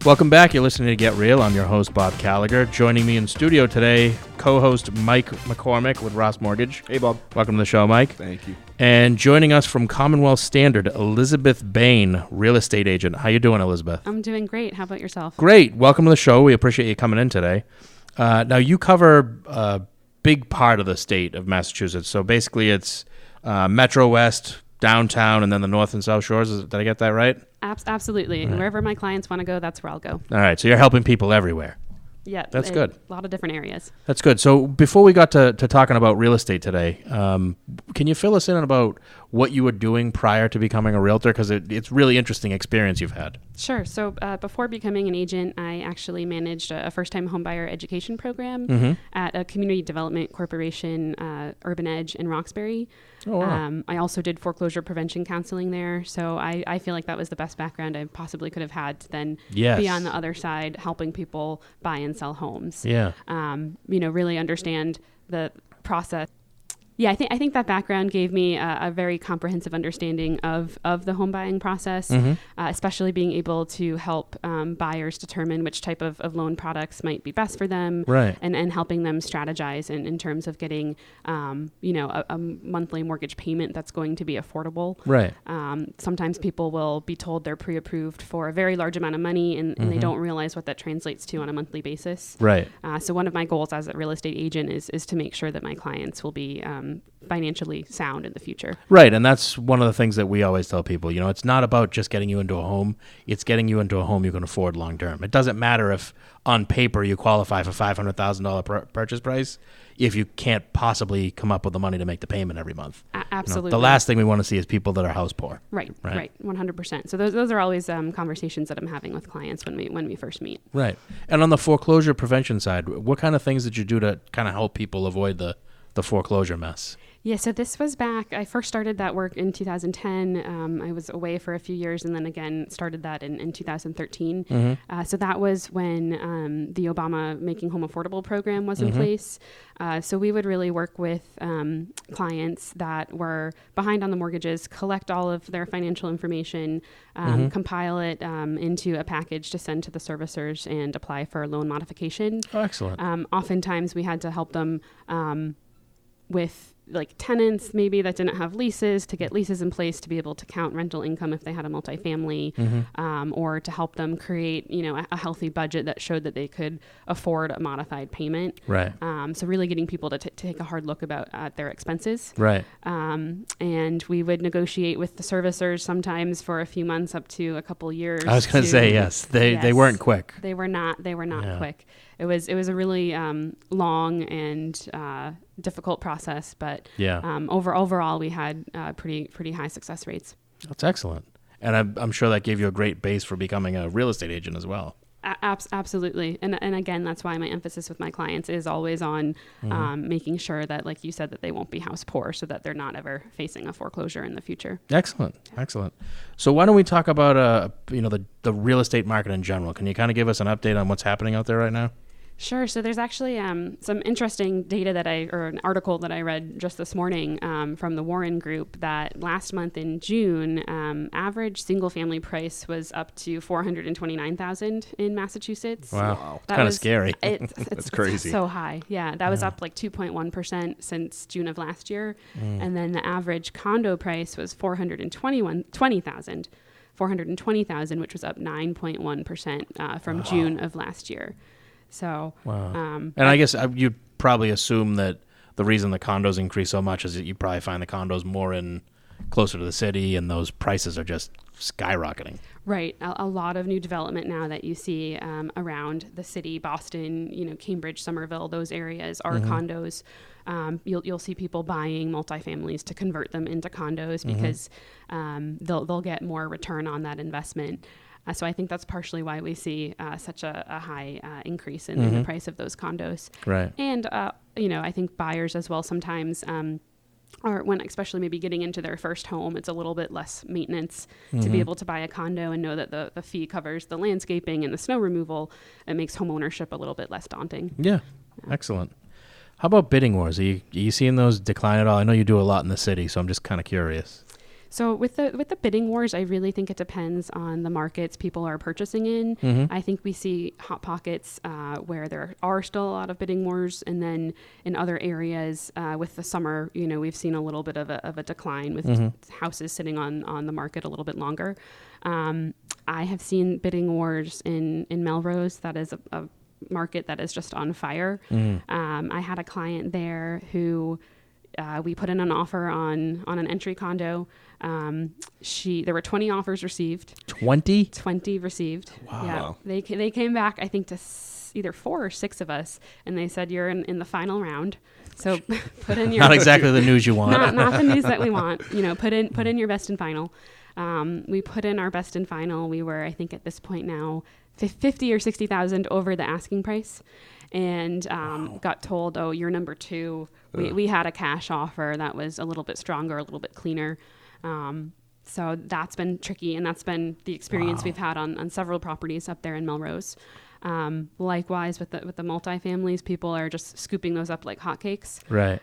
Welcome back. You're listening to Get Real. I'm your host, Bob Gallagher. Joining me in studio today, co-host Mike McCormick with Ross Mortgage. Hey, Bob. Welcome to the show, Mike. Thank you. And joining us from Commonwealth Standard, Elizabeth Bain, real estate agent. How you doing, Elizabeth? I'm doing great. How about yourself? Great. Welcome to the show. We appreciate you coming in today. Now, you cover a big part of the state of Massachusetts. So basically it's Metro West, downtown, and then the North and South Shores. Did I get that right? Absolutely. Right. Wherever my clients want to go, that's where I'll go. All right. So you're helping people everywhere. Yeah. That's good. A lot of different areas. That's good. So before we got to talking about real estate today, can you fill us in about what you were doing prior to becoming a realtor? Because it's really interesting experience you've had. Sure. So before becoming an agent, I actually managed a first-time homebuyer education program at a community development corporation, Urban Edge in Roxbury. Oh, wow. I also did foreclosure prevention counseling there. So I feel like that was the best background I possibly could have had to then be on the other side, helping people buy and sell homes. Yeah. Really understand the process. Yeah, I think that background gave me a very comprehensive understanding of the home buying process, especially being able to help buyers determine which type of loan products might be best for them, right, and helping them strategize in terms of getting, a monthly mortgage payment that's going to be affordable. Right. Sometimes people will be told they're pre-approved for a very large amount of money, and they don't realize what that translates to on a monthly basis. Right. So one of my goals as a real estate agent is to make sure that my clients will be financially sound in the future. Right. And that's one of the things that we always tell people. You know, it's not about just getting you into a home. It's getting you into a home you can afford long term. It doesn't matter if on paper you qualify for $500,000 purchase price if you can't possibly come up with the money to make the payment every month. Absolutely. The last thing we want to see is people that are house poor. Right. 100%. So those are always conversations that I'm having with clients when we first meet. Right. And on the foreclosure prevention side, what kind of things did you do to kind of help people avoid the foreclosure mess? Yeah, so this was back, I first started that work in 2010. I was away for a few years and then again started that in 2013. So that was when the Obama Making Home Affordable program was in place. So we would really work with clients that were behind on the mortgages, collect all of their financial information, compile it into a package to send to the servicers and apply for a loan modification. Oh, excellent. Oftentimes we had to help them with like tenants maybe that didn't have leases, to get leases in place to be able to count rental income if they had a multifamily, or to help them create, a healthy budget that showed that they could afford a modified payment. Right. So really getting people to take a hard look at their expenses. Right. And we would negotiate with the servicers sometimes for a few months up to a couple years. I was going to say, yes. They weren't quick. They were not quick. It was a really long and difficult process, but overall we had pretty high success rates. That's excellent, and I'm sure that gave you a great base for becoming a real estate agent as well. Absolutely, and again, that's why my emphasis with my clients is always on making sure that, like you said, that they won't be house poor, so that they're not ever facing a foreclosure in the future. Excellent. So why don't we talk about the real estate market in general? Can you kind of give us an update on what's happening out there right now? Sure. So there's actually some interesting data or an article that I read just this morning from the Warren Group that last month in June, average single family price was up to $429,000 in Massachusetts. Wow. It's kind of scary. It's crazy. So high. Yeah. That was up like 2.1% since June of last year. And then the average condo price was $420,000, which was up 9.1% from June of last year. So, wow. And I guess you'd probably assume that the reason the condos increase so much is that you probably find the condos more closer to the city, and those prices are just skyrocketing. Right. A lot of new development now that you see around the city, Boston, Cambridge, Somerville, those areas are condos. You'll see people buying multifamilies to convert them into condos because they'll get more return on that investment. So I think that's partially why we see such a high increase in the price of those condos. Right. And, I think buyers as well sometimes or when especially maybe getting into their first home, it's a little bit less maintenance to be able to buy a condo and know that the fee covers the landscaping and the snow removal. It makes home ownership a little bit less daunting. Yeah. Excellent. How about bidding wars? Are you seeing those decline at all? I know you do a lot in the city, so I'm just kind of curious. So with the bidding wars, I really think it depends on the markets people are purchasing in. I think we see hot pockets where there are still a lot of bidding wars, and then in other areas with the summer, we've seen a little bit of a decline with houses sitting on the market a little bit longer. I have seen bidding wars in Melrose. That is a market that is just on fire. I had a client there who we put in an offer on an entry condo. There were 20 offers received. 20 received. Wow. Yeah. They came back, I think, to either 4 or 6 of us, and they said, you're in the final round. So put in your not exactly the news you want. not the news that we want. Put in your best and final. We put in our best and final. We were, I think, at this point now, 50 or 60,000 over the asking price, and got told, "Oh, you're number 2." We had a cash offer that was a little bit stronger, a little bit cleaner. So that's been tricky, and that's been the experience we've had on several properties up there in Melrose. Likewise with the multifamilies, people are just scooping those up like hotcakes. Right.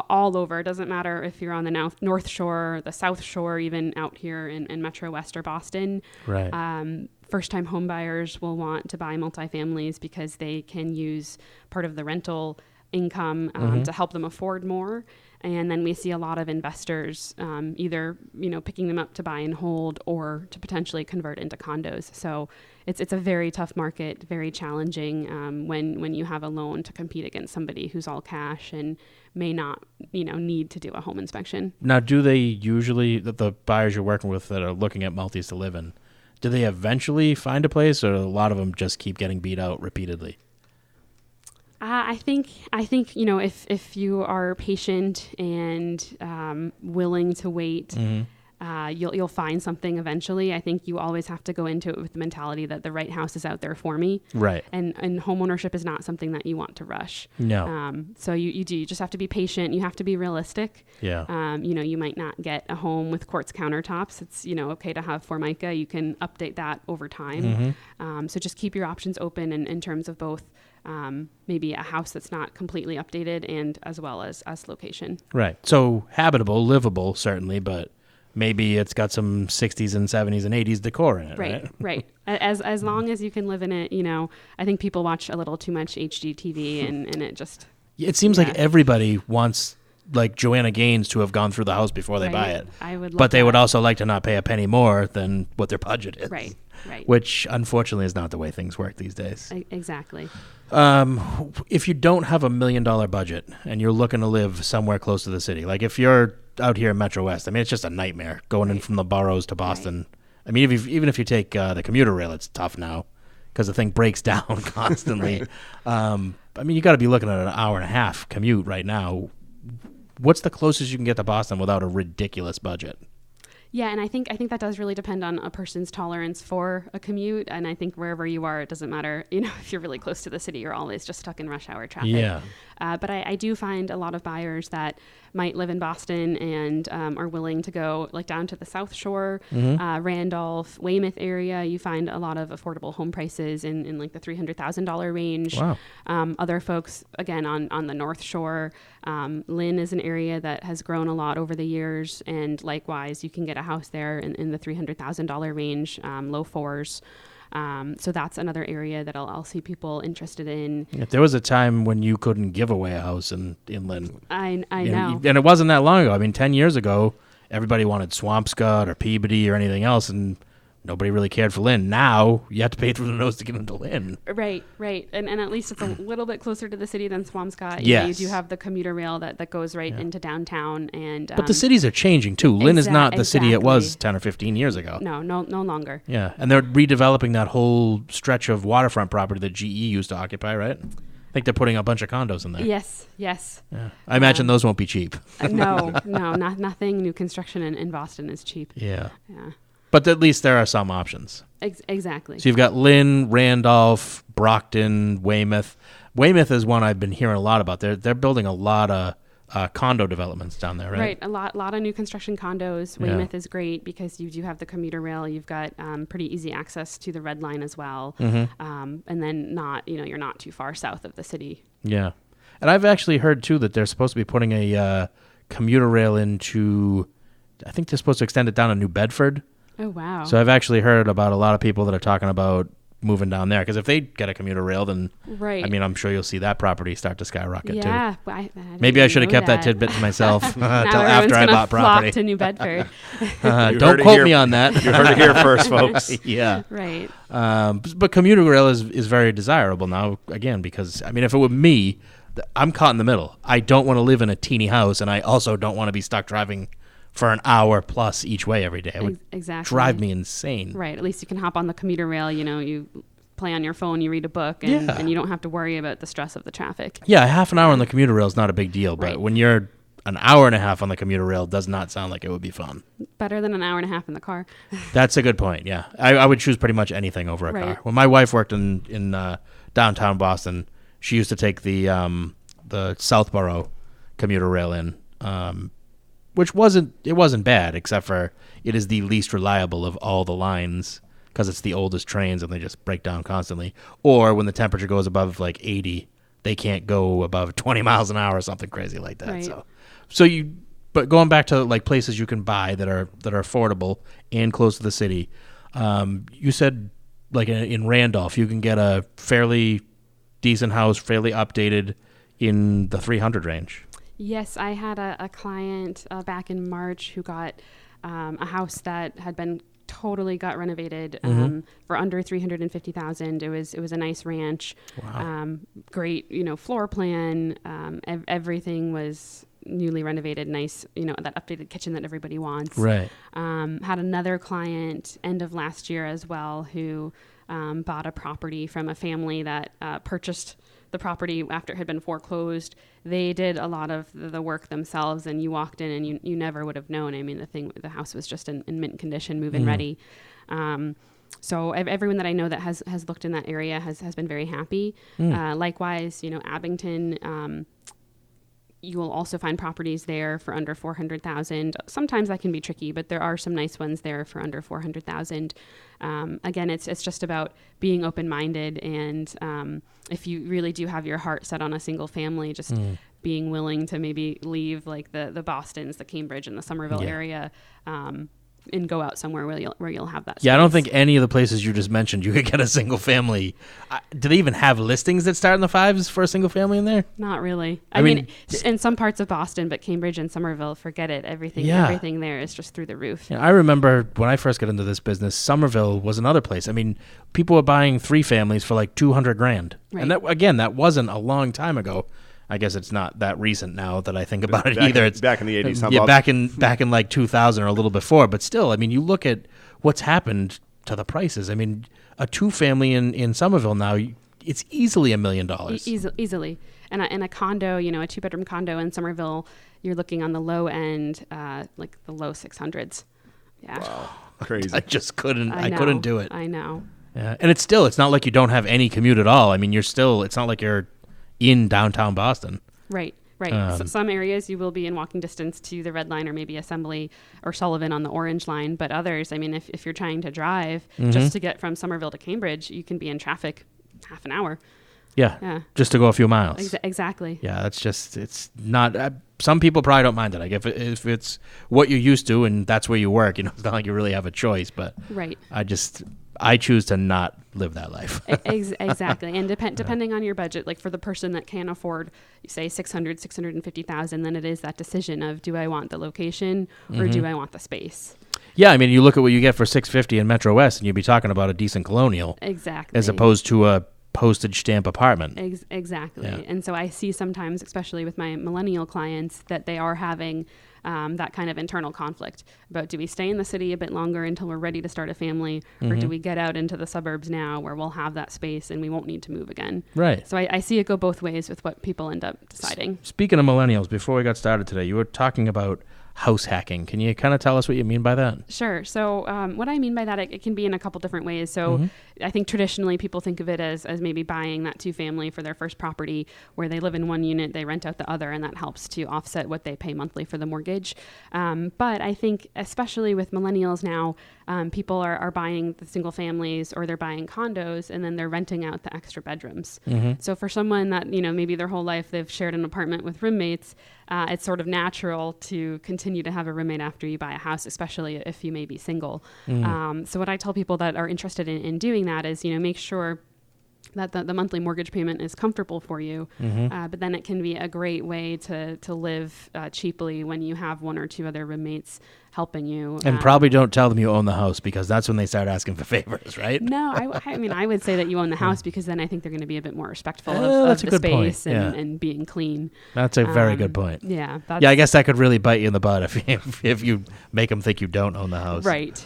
All over. It doesn't matter if you're on the North Shore, the South Shore, even out here in Metro West or Boston. Right. First-time home buyers will want to buy multifamilies because they can use part of the rental income to help them afford more. And then we see a lot of investors either picking them up to buy and hold or to potentially convert into condos. So it's a very tough market, very challenging when you have a loan to compete against somebody who's all cash and may not need to do a home inspection. Now, do they usually, the buyers you're working with that are looking at multis to live in, do they eventually find a place, or a lot of them just keep getting beat out repeatedly? I think if you are patient and willing to wait, you'll find something eventually. I think you always have to go into it with the mentality that the right house is out there for me. Right. And homeownership is not something that you want to rush. No. So you just have to be patient. You have to be realistic. Yeah. You might not get a home with quartz countertops. It's, okay to have Formica. You can update that over time. So just keep your options open in terms of both maybe a house that's not completely updated and as well as location. Right. So habitable, livable, certainly, but maybe it's got some 60s and 70s and 80s decor in it, right? Right. As long as you can live in it, I think people watch a little too much HGTV and it just... It seems like everybody wants like Joanna Gaines to have gone through the house before they buy it. I would love but they that. would also like to not pay a penny more than what their budget is. Right. Which unfortunately is not the way things work these days. Exactly. If you don't have $1 million budget and you're looking to live somewhere close to the city, like if you're out here in Metro West, I mean, it's just a nightmare going in from the boroughs to Boston. Right. I mean, even if you take the commuter rail, it's tough now because the thing breaks down constantly. I mean, you got to be looking at an hour and a half commute right now. What's the closest you can get to Boston without a ridiculous budget? Yeah, and I think that does really depend on a person's tolerance for a commute. And I think wherever you are, it doesn't matter. If you're really close to the city, you're always just stuck in rush hour traffic. Yeah. But I do find a lot of buyers that might live in Boston and are willing to go like down to the South Shore, Randolph, Weymouth area. You find a lot of affordable home prices in like the $300,000 range. Wow. Other folks, again, on the North Shore, Lynn is an area that has grown a lot over the years. And likewise, you can get a house there in the $300,000 range, low fours. So that's another area that I'll see people interested in. If there was a time when you couldn't give away a house in Lynn. I know. And it wasn't that long ago. I mean, 10 years ago, everybody wanted Swampscott or Peabody or anything else, and nobody really cared for Lynn. Now, you have to pay through the nose to get into Lynn. Right. And at least it's a little bit closer to the city than Swampscott. Yes. You do have the commuter rail that goes right into downtown. But the cities are changing, too. Lynn is not the city it was 10 or 15 years ago. No longer. Yeah, and they're redeveloping that whole stretch of waterfront property that GE used to occupy, right? I think they're putting a bunch of condos in there. Yes. Yeah. I imagine those won't be cheap. No, nothing. New construction in Boston is cheap. Yeah. But at least there are some options. Exactly. So you've got Lynn, Randolph, Brockton, Weymouth. Weymouth is one I've been hearing a lot about. They're building a lot of condo developments down there, right? Right. A lot of new construction condos. Weymouth is great because you do have the commuter rail. You've got pretty easy access to the Red Line as well. And then you're not too far south of the city. Yeah. And I've actually heard, too, that they're supposed to be putting a commuter rail into I think they're supposed to extend it down to New Bedford. Oh, wow. So I've actually heard about a lot of people that are talking about moving down there, because if they get a commuter rail, then right. I mean, I'm sure you'll see that property start to skyrocket too. Yeah, Maybe I should have kept that tidbit to myself until after I bought property. To New Bedford. Don't quote me on that. You heard it here first, folks. Yeah. Right. But commuter rail is very desirable now, again, because I mean, if it were me, I'm caught in the middle. I don't want to live in a teeny house, and I also don't want to be stuck driving for an hour plus each way every day. It would drive me insane. Right. At least you can hop on the commuter rail. You know, you play on your phone, you read a book, and you don't have to worry about the stress of the traffic. Yeah, half an hour on the commuter rail is not a big deal, but right. when you're an hour and a half on the commuter rail, does not sound like it would be fun. Better than an hour and a half in the car. That's a good point, yeah. I would choose pretty much anything over a car. When my wife worked in downtown Boston, she used to take the Southborough commuter rail in, which wasn't bad, except for it is the least reliable of all the lines because it's the oldest trains and they just break down constantly. Or when the temperature goes above like 80, they can't go above 20 miles an hour or something crazy like that. Right. But going back to like places you can buy that are affordable and close to the city, you said like in Randolph you can get a fairly decent house, fairly updated in the 300 range. Yes, I had a client back in March who got a house that had been totally got renovated for under $350,000. It was a nice ranch. Wow. Great, floor plan. Everything was newly renovated, nice, that updated kitchen that everybody wants. Right. Had another client end of last year as well who bought a property from a family that purchased the property after it had been foreclosed. They did a lot of the work themselves, and you walked in and you never would have known. I mean, the house was just in mint condition, move-in ready. So everyone that I know that has looked in that area has been very happy. Likewise, Abington, you will also find properties there for under $400,000. Sometimes that can be tricky, but there are some nice ones there for under $400,000. Again, it's just about being open-minded, and if you really do have your heart set on a single family, just being willing to maybe leave like the Bostons, the Cambridge, and the Somerville area, and go out somewhere where you'll have that space. Yeah, I don't think any of the places you just mentioned you could get a single family. Do they even have listings that start in the fives for a single family in there? Not really. I mean, in some parts of Boston, but Cambridge and Somerville, forget it. Everything there is just through the roof. Yeah, I remember when I first got into this business, Somerville was another place. I mean, people were buying 3 families for like $200,000. Right. And that wasn't a long time ago. I guess it's not that recent now that I think about it either. It's back in the 80s. Yeah, back in like 2000 or a little before. But still, I mean, you look at what's happened to the prices. I mean, a 2-family in Somerville now, it's easily $1 million. Easily. And a condo, a 2-bedroom condo in Somerville, you're looking on the low end, like the low 600s. Yeah. Wow. Crazy. I just couldn't. I couldn't do it. I know. Yeah. And it's not like you don't have any commute at all. I mean, it's not like you're in downtown Boston. Right. So some areas you will be in walking distance to the Red Line or maybe Assembly or Sullivan on the Orange Line, but others, I mean, if you're trying to drive just to get from Somerville to Cambridge, you can be in traffic half an hour. Yeah. Just to go a few miles. Exactly. Yeah, it's not, some people probably don't mind it. Like if it's what you're used to and that's where you work, it's not like you really have a choice, but right. I choose to not live that life. Exactly. And depending on your budget, like for the person that can afford, say $650,000, then it is that decision of, do I want the location or do I want the space? Yeah. I mean, you look at what you get for $650 in Metro West and you'd be talking about a decent colonial. Exactly. As opposed to a postage stamp apartment. Exactly. Yeah. And so I see sometimes, especially with my millennial clients, that they are having that kind of internal conflict about, do we stay in the city a bit longer until we're ready to start a family, or do we get out into the suburbs now where we'll have that space and we won't need to move again? Right. So I see it go both ways with what people end up deciding. Speaking of millennials, before we got started today, you were talking about house hacking. Can you kind of tell us what you mean by that? Sure. So what I mean by that, it can be in a couple different ways. So I think traditionally people think of it as maybe buying that 2-family for their first property where they live in one unit, they rent out the other, and that helps to offset what they pay monthly for the mortgage. But I think especially with millennials now, people are buying the single families or they're buying condos and then they're renting out the extra bedrooms. So for someone that, maybe their whole life they've shared an apartment with roommates, it's sort of natural to continue to have a roommate after you buy a house, especially if you may be single. So what I tell people that are interested in doing that is, make sure that the monthly mortgage payment is comfortable for you, but then it can be a great way to live cheaply when you have one or two other roommates helping you. And probably don't tell them you own the house, because that's when they start asking for favors, right? No, I mean, I would say that you own the house, because then I think they're going to be a bit more respectful that's of a the good point. space and being clean. That's a very good point. Yeah. Yeah, I guess that could really bite you in the butt if you make them think you don't own the house. Right.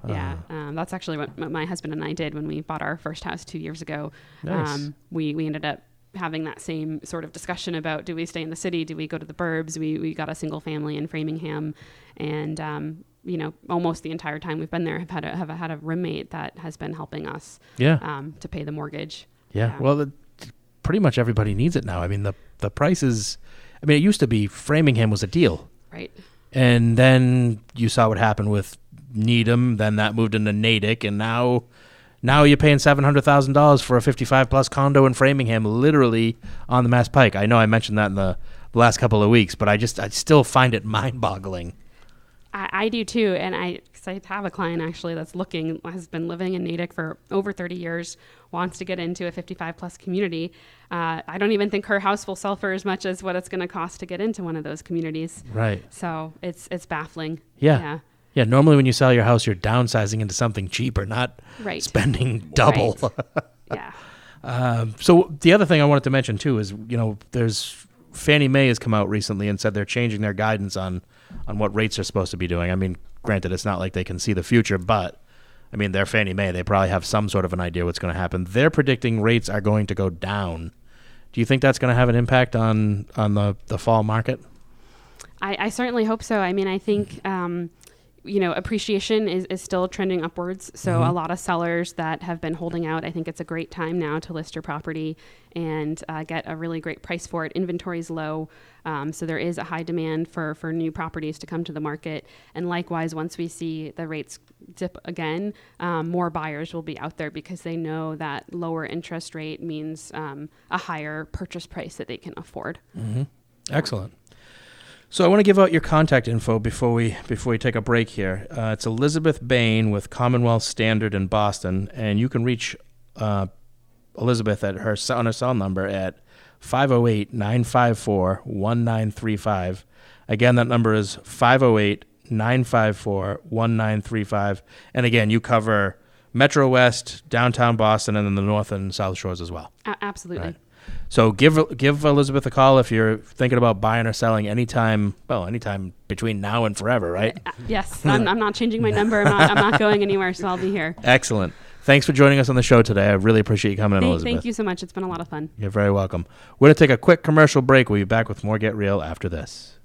Yeah, that's actually what my husband and I did when we bought our first house 2 years ago. Nice. We ended up having that same sort of discussion about, do we stay in the city? Do we go to the burbs? We got a single family in Framingham, and almost the entire time we've been there have had a roommate that has been helping us. To pay the mortgage. Yeah. Well, pretty much everybody needs it now. I mean, the prices. I mean, it used to be Framingham was a deal, right? And then you saw what happened with Needham, then that moved into Natick, and now you're paying $700,000 for a 55-plus condo in Framingham, literally on the Mass Pike. I know I mentioned that in the last couple of weeks, but I still find it mind-boggling. I do too, and I have a client actually that's has been living in Natick for over 30 years, wants to get into a 55-plus community. I don't even think her house will sell for as much as what it's going to cost to get into one of those communities. Right. So it's baffling. Yeah, normally when you sell your house, you're downsizing into something cheaper, not spending double. Right. Yeah. So the other thing I wanted to mention, too, is, there's Fannie Mae has come out recently and said they're changing their guidance on what rates are supposed to be doing. I mean, granted, it's not like they can see the future, but, I mean, they're Fannie Mae. They probably have some sort of an idea what's going to happen. They're predicting rates are going to go down. Do you think that's going to have an impact on the fall market? I certainly hope so. I mean, I think... appreciation is still trending upwards. So a lot of sellers that have been holding out, I think it's a great time now to list your property and get a really great price for it. Inventory is low. So there is a high demand for new properties to come to the market. And likewise, once we see the rates dip again, more buyers will be out there because they know that lower interest rate means a higher purchase price that they can afford. Excellent. So I want to give out your contact info before we take a break here. It's Elizabeth Bain with Commonwealth Standard in Boston, and you can reach Elizabeth on her cell number at 508-954-1935. Again, that number is 508-954-1935. And again, you cover Metro West, downtown Boston, and then the North and South Shores as well. Absolutely. Right. So give Elizabeth a call if you're thinking about buying or selling anytime between now and forever, right? Yes, I'm not changing my number. I'm not going anywhere, so I'll be here. Excellent. Thanks for joining us on the show today. I really appreciate you coming in, Elizabeth. Thank you so much. It's been a lot of fun. You're very welcome. We're going to take a quick commercial break. We'll be back with more Get Real after this.